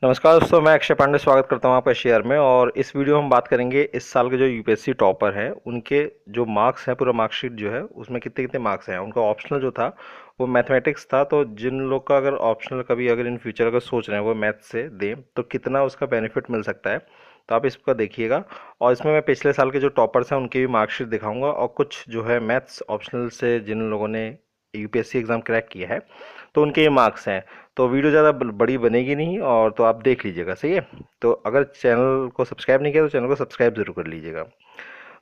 नमस्कार दोस्तों, मैं अक्षय पांडे स्वागत करता हूं आपका शेयर में। और इस वीडियो में हम बात करेंगे इस साल के जो यूपीएससी टॉपर हैं उनके जो मार्क्स हैं, पूरा मार्कशीट जो है उसमें कितने कितने मार्क्स हैं। उनका ऑप्शनल जो था वो मैथमेटिक्स था, तो जिन लोग का अगर ऑप्शनल कभी अगर इन फ्यूचर अगर सोच रहे हैं वो मैथ से दें तो कितना उसका बेनिफिट मिल सकता है, तो आप इसका देखिएगा। और इसमें मैं पिछले साल के जो टॉपर्स हैं उनकी भी मार्कशीट दिखाऊंगा, और कुछ जो है मैथ्स ऑप्शनल से जिन लोगों ने यूपीएससी एग्ज़ाम क्रैक किया है तो उनके ये मार्क्स हैं। तो वीडियो ज़्यादा बड़ी बनेगी नहीं, और तो आप देख लीजिएगा, सही है। तो अगर चैनल को सब्सक्राइब नहीं किया तो चैनल को सब्सक्राइब जरूर कर लीजिएगा।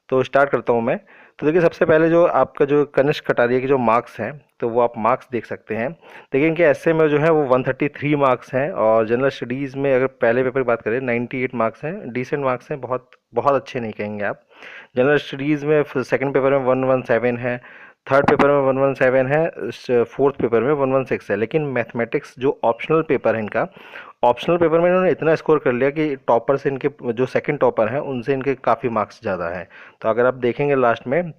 तो स्टार्ट करता हूँ मैं। तो देखिए, सबसे पहले जो आपका जो कनिष्क कटारिया के जो मार्क्स हैं तो वो आप मार्क्स देख सकते हैं। देखिए, इनके एसए में जो है वो 133 मार्क्स हैं, और जनरल स्टडीज़ में अगर पहले पेपर की बात करें 98 मार्क्स हैं। डिसेंट मार्क्स हैं, बहुत बहुत अच्छे नहीं कहेंगे आप। जनरल स्टडीज़ में सेकंड पेपर में 117 है, थर्ड पेपर में 117 है, फोर्थ पेपर में 116 है। लेकिन मैथमेटिक्स जो ऑप्शनल पेपर है इनका, ऑप्शनल पेपर में इन्होंने इतना स्कोर कर लिया कि टॉपर से इनके जो सेकंड टॉपर हैं उनसे इनके काफ़ी मार्क्स ज़्यादा हैं। तो अगर आप देखेंगे लास्ट में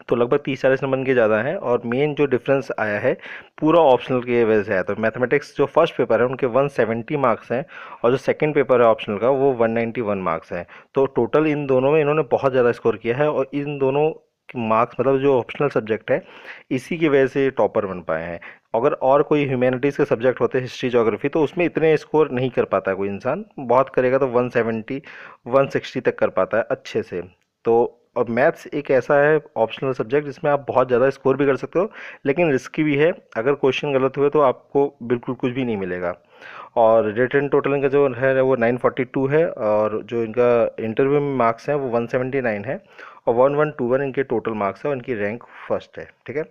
तो लगभग 30-40 नंबर के ज़्यादा हैं। और मेन जो डिफरेंस आया है पूरा ऑप्शनल की वजह से आया। तो मैथमेटिक्स जो फर्स्ट पेपर है उनके 170 मार्क्स हैं, और जो सेकंड पेपर है ऑप्शनल का वो 191 मार्क्स हैं। तो टोटल इन दोनों में इन्होंने बहुत ज़्यादा स्कोर किया है, और इन दोनों मार्क्स मतलब जो ऑप्शनल सब्जेक्ट है इसी की वजह से टॉपर बन पाए हैं। अगर और कोई ह्यूमैनिटीज़ के सब्जेक्ट होते, हिस्ट्री ज्योग्राफी, तो उसमें इतने स्कोर नहीं कर पाता कोई इंसान। बहुत करेगा तो 170 160 तक कर पाता है अच्छे से। तो और मैथ्स एक ऐसा है ऑप्शनल सब्जेक्ट जिसमें आप बहुत ज़्यादा स्कोर भी कर सकते हो, लेकिन रिस्की भी है। अगर क्वेश्चन गलत हुए तो आपको बिल्कुल कुछ भी नहीं मिलेगा। और रिटर्न टोटल इनका जो है वो 942 है, और जो इनका इंटरव्यू में मार्क्स हैं वो 179 है, और 1121 इनके टोटल मार्क्स है, और इनकी रैंक फर्स्ट है। ठीक है।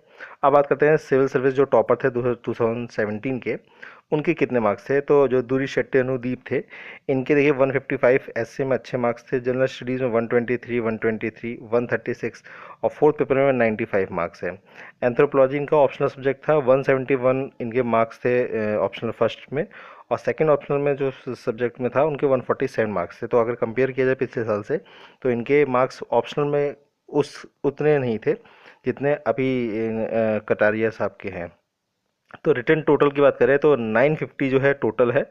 अब बात करते हैं सिविल सर्विस जो टॉपर थे 2017 के, उनके कितने मार्क्स थे। तो जो दूरी शेट्टी अनुदीप थे, इनके देखिए 155 एसए में अच्छे मार्क्स थे, जनरल स्टडीज़ में 123 136, और फोर्थ पेपर में 95 मार्क्स है। एंथ्रोपोलॉजी इनका ऑप्शनल सब्जेक्ट था, 171 इनके मार्क्स थे ऑप्शनल फर्स्ट में, और सेकंड ऑप्शनल में जो सब्जेक्ट में था उनके 147 मार्क्स थे। तो अगर कंपेयर किया जाए पिछले साल से तो इनके मार्क्स ऑप्शनल में उस उतने नहीं थे जितने अभी कटारिया साहब के हैं। तो रिटर्न टोटल की बात करें तो 950 जो है टोटल है,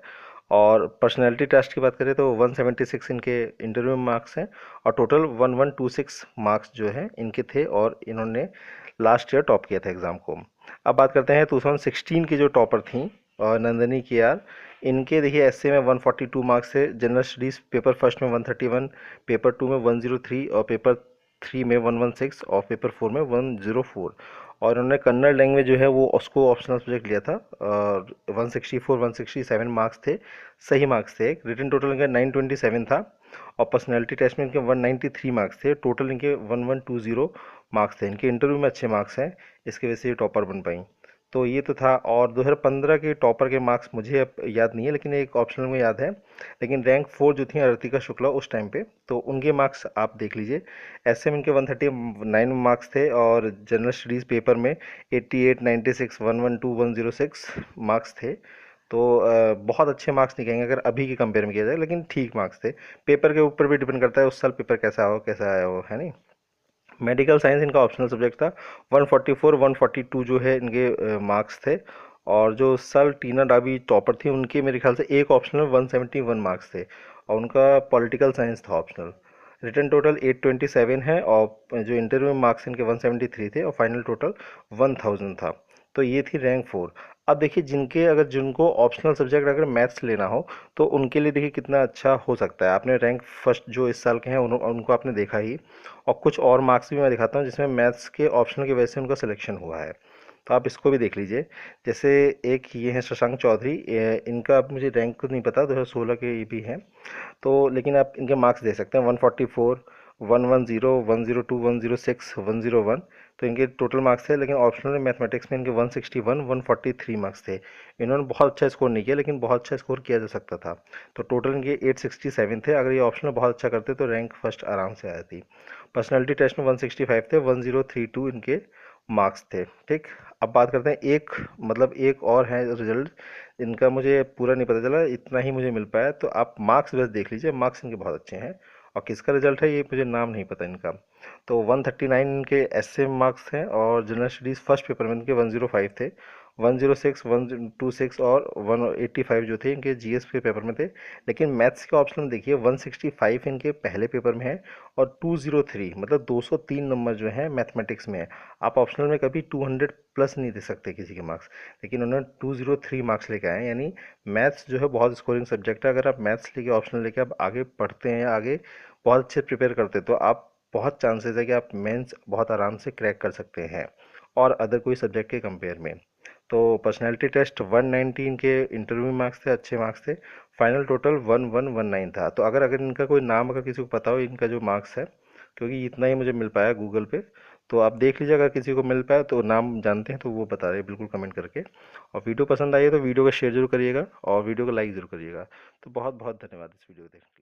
और पर्सनैलिटी टेस्ट की बात करें तो 176 इनके इंटरव्यू में मार्क्स हैं, और टोटल 1126 मार्क्स जो है इनके थे, और इन्होंने लास्ट ईयर टॉप किया था एग्ज़ाम को। अब बात करते हैं 2016 की जो टॉपर थी, और नंदनी की यार, इनके देखिए एसए में 142 मार्क्स है, जनरल स्टडीज़ पेपर फर्स्ट में 131, पेपर टू में 103, और पेपर थ्री में 116, और पेपर फोर में 104। और उन्होंने कन्नड़ लैंग्वेज जो है वो उसको ऑप्शनल सब्जेक्ट लिया था, और 164 167 मार्क्स थे, सही मार्क्स थे। रिटन टोटल इनका 927 था, और पर्सनैलिटी टेस्ट में इनके 193 मार्क्स थे, टोटल इनके 1120 मार्क्स थे। इनके इंटरव्यू में अच्छे मार्क्स हैं, इसकी वजह से ये टॉपर बन पाई। तो ये तो था। और 2015 के टॉपर के मार्क्स मुझे अब याद नहीं है, लेकिन एक ऑप्शनल में याद है। लेकिन रैंक फोर जो थी अरतिका शुक्ला उस टाइम पे, तो उनके मार्क्स आप देख लीजिए। एस एम इनके 139 मार्क्स थे, और जनरल स्टडीज़ पेपर में 88 96 112 106 मार्क्स थे। तो बहुत अच्छे मार्क्स नहीं कहेंगे अगर अभी के कंपेयर में किया जाए, लेकिन ठीक मार्क्स थे। पेपर के ऊपर भी डिपेंड करता है उस साल पेपर कैसा हो कैसा आया हो, है नहीं। मेडिकल साइंस इनका ऑप्शनल सब्जेक्ट था, 144 142 जो है इनके मार्क्स थे। और जो सर टीना डाबी टॉपर थी उनके मेरे ख्याल से एक ऑप्शनल 171 मार्क्स थे, और उनका पॉलिटिकल साइंस था ऑप्शनल। रिटर्न टोटल 827 है, और जो इंटरव्यू मार्क्स इनके 173 थे, और फाइनल टोटल 1000 था। तो ये थी रैंक फोर। अब देखिए, जिनको ऑप्शनल सब्जेक्ट अगर मैथ्स लेना हो तो उनके लिए देखिए कितना अच्छा हो सकता है। आपने रैंक फर्स्ट जो इस साल के हैं उनको आपने देखा ही, और कुछ और मार्क्स भी मैं दिखाता हूँ जिसमें मैथ्स के ऑप्शनल की वजह से उनका सिलेक्शन हुआ है। तो आप इसको भी देख लीजिए। जैसे एक ये हैं शशांक चौधरी, इनका अब मुझे रैंक नहीं पता, 2016 के ये भी हैं। तो लेकिन आप इनके मार्क्स दे सकते हैं, 144 110 102 106 101। तो इनके टोटल मार्क्स थे, लेकिन ऑप्शनल मैथमेटिक्स में इनके 161 143 मार्क्स थे। इन्होंने बहुत अच्छा स्कोर नहीं किया, लेकिन बहुत अच्छा स्कोर किया जा सकता था। तो टोटल इनके 867 थे। अगर ये ऑप्शनल बहुत अच्छा करते तो रैंक फर्स्ट आराम से आती। पर्सनैलिटी टेस्ट में 165 थे, 1032 इनके मार्क्स थे। ठीक। अब बात करते हैं एक, मतलब एक और है रिजल्ट, इनका मुझे पूरा नहीं पता चला, इतना ही मुझे मिल पाया। तो आप मार्क्स बस देख लीजिए, मार्क्स इनके बहुत अच्छे हैं। और किसका रिजल्ट है ये मुझे नाम नहीं पता इनका। तो 139 इनके एसए मार्क्स हैं, और जनरल स्टडीज़ फर्स्ट पेपर में इनके 105 थे, 106, 126 और 185 जो थे इनके जीएस के पेपर में थे। लेकिन मैथ्स के ऑप्शन में देखिए 165 इनके पहले पेपर में है और 203 मतलब 203 नंबर जो है मैथमेटिक्स में है। आप ऑप्शनल में कभी 200 प्लस नहीं दे सकते किसी के मार्क्स, लेकिन उन्होंने 203 मार्क्स लेके आए हैं। यानी मैथ्स जो है बहुत स्कोरिंग सब्जेक्ट है। अगर आप मैथ्स लेके ऑप्शनल लेके आप आगे पढ़ते हैं या आगे बहुत अच्छे प्रिपेयर करते हैं तो आप बहुत चांसेस है कि आप मेंस बहुत आराम से क्रैक कर सकते हैं और अदर कोई सब्जेक्ट के कंपेयर में। तो पर्सनैलिटी टेस्ट 119 के इंटरव्यू मार्क्स थे, अच्छे मार्क्स थे। फाइनल टोटल 1119 था। तो अगर अगर इनका कोई नाम अगर किसी को पता हो इनका जो मार्क्स है, क्योंकि इतना ही मुझे मिल पाया गूगल पे, तो आप देख लीजिए अगर किसी को मिल पाया तो नाम जानते हैं तो वो बता रहे बिल्कुल कमेंट करके। और वीडियो पसंद आई है तो वीडियो को शेयर जरूर करिएगा और वीडियो को लाइक जरूर करिएगा। तो बहुत बहुत धन्यवाद इस वीडियो को देखने के लिए।